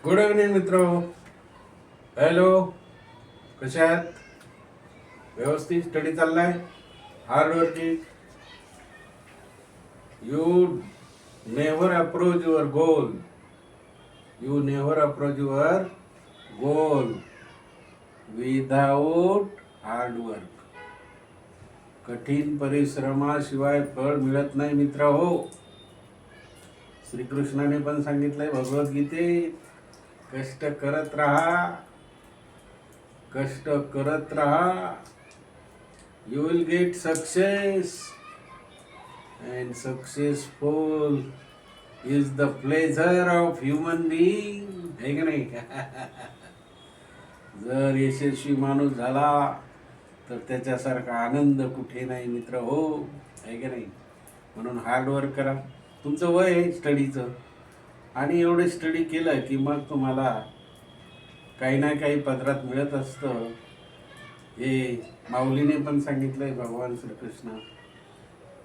Good evening मित्र. Hello, कसे आहात? व्यवस्थित स्टडी चाललाय? Hard working? You never approach your goal. You never approach your goal without hard work. कठीण परिश्रमाशिवाय फळ मिळत नाही मित्र हो. श्रीकृष्णाने पण सांगितलंय भगवद्गीतेत, कष्ट करत राहा, कष्ट करत राहा. You will get success and successful is the Pleasure of human being. आहे का नाही? जर यशस्वी माणूस झाला तर त्याच्यासारखा आनंद कुठे नाही मित्र हो. आहे का नाही? म्हणून हार्डवर्क करा. तुमचं वय आहे स्टडीचं, आणि एवढं स्टडी केलं की मग तुम्हाला काही ना काही पदरात मिळत असतं. हे माऊलीने पण सांगितलंय, भगवान श्रीकृष्ण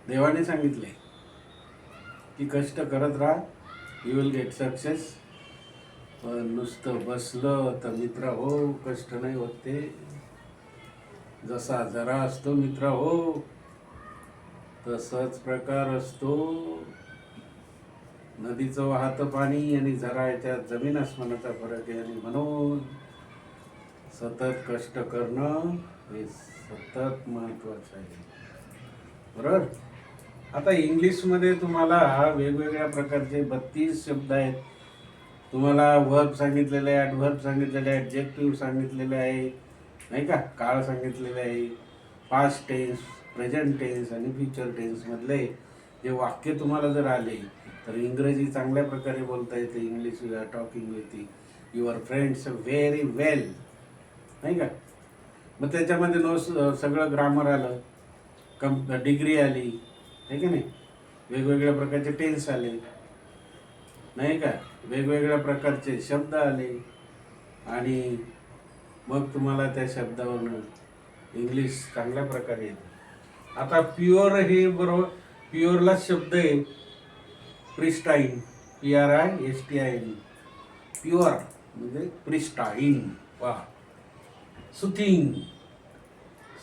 देवाने सांगितलंय की कष्ट करत राहा, यू विल गेट सक्सेस. पण नुसतं बसलं तर मित्र हो कष्ट नाही होते. जसा जरा असतो मित्र हो, तसंच प्रकार असतो. नदीचं वाहतं पाणी आणि झरा याच्यात जमीन आसमानाचा फरक आहे. आणि म्हणून सतत कष्ट करणं हे सतत महत्वाचं आहे. बरोबर. आता इंग्लिशमध्ये तुम्हाला वेगवेगळ्या प्रकारचे 32 शब्द आहेत. तुम्हाला वर्ब सांगितलेले आहे, ॲडव्हर्ब सांगितलेले आहे, ॲडजेक्टिव्ह सांगितलेले आहे, नाही का, काळ सांगितलेले आहे, पास्ट टेन्स, प्रेझेंट टेन्स आणि फ्युचर टेन्स मधले जे वाक्य तुम्हाला जर आले तर इंग्रजी चांगल्या प्रकारे बोलता येते. English you are talking with your friends very well, नाही का. मग त्याच्यामध्ये सगळं ग्रामर आलं, डिग्री आली, आहे की नाही, वेगवेगळ्या प्रकारचे टेन्स आले, नाही का, वेगवेगळ्या प्रकारचे शब्द आले, आणि मग तुम्हाला त्या शब्दावरून इंग्लिश चांगल्या प्रकारे येते. आता प्युअर हे बरोबर, प्युअरला शब्द आहे प्रिस्टाईन, PRISTIN. प्युअर म्हणजे प्रिस्टाईन. वा. Soothing,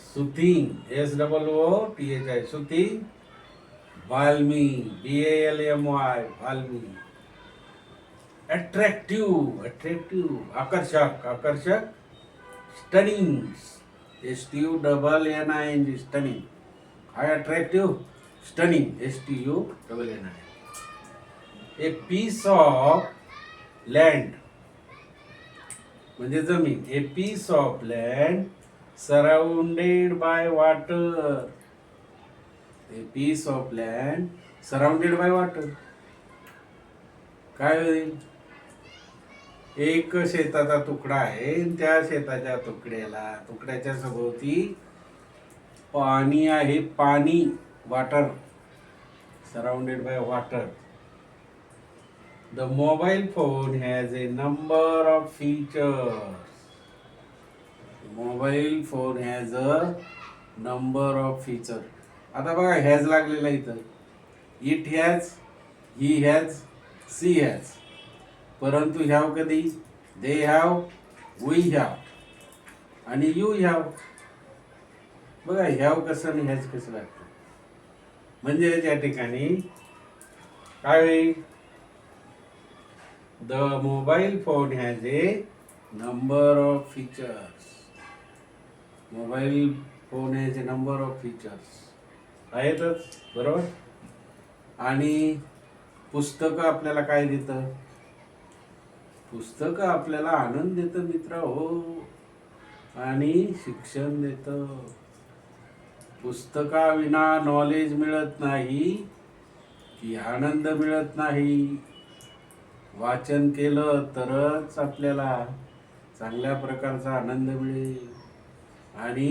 soothing, SOOTHI, soothing. Balmy, BALMY, balmy. Attractive, attractive, आकर्षक, आकर्षक. Stunning, STUNNING, stunning. High attractive, stunning, STUNNING. A piece of land म्हणजे जमीन. A piece of land surrounded by water. A piece of land surrounded by water. काय होईल? एक शेताचा तुकडा आहे, त्या शेताच्या तुकड्याच्या सभोवती पाणी आहे, पाणी, water, surrounded by water. The mobile phone has a number of features. The mobile phone has a number of features. आता बघा हॅज लागलेला इथं. It has, he has, she has. परंतु ह्याव कधी? दे हॅव, वी हॅव आणि you have. बघा have कसं आणि हॅज कसं लागतं. म्हणजे त्या ठिकाणी काय होईल? The mobile phone has a number of features. Mobile phone has a number of features. आहेतच, बरोबर. आणि पुस्तकं आपल्याला काय देतं? पुस्तकं आपल्याला आनंद देतं मित्र हो, आणि शिक्षण देतं. पुस्तकाविना नॉलेज मिळत नाही की आनंद मिळत नाही. वाचन केलं तरच आपल्याला चांगल्या प्रकारचा आनंद मिळेल आणि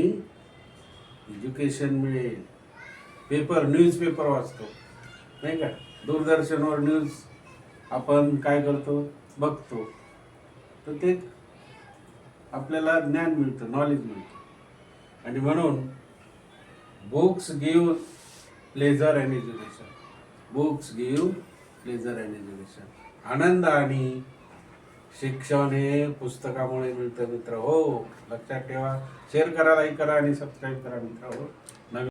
एज्युकेशन मिळेल. न्यूजपेपर वाचतो, नाही का, दूरदर्शनवर न्यूज आपण काय करतो, बघतो, तर ते आपल्याला ज्ञान मिळतं, नॉलेज मिळतं. आणि म्हणून books give pleasure and education. Books give pleasure and education. आनंद आणि शिक्षण हे पुस्तकामुळे मिळतं मित्र हो. लक्षात ठेवा. शेअर करा, लाईक करा आणि सबस्क्राईब करा मित्र हो.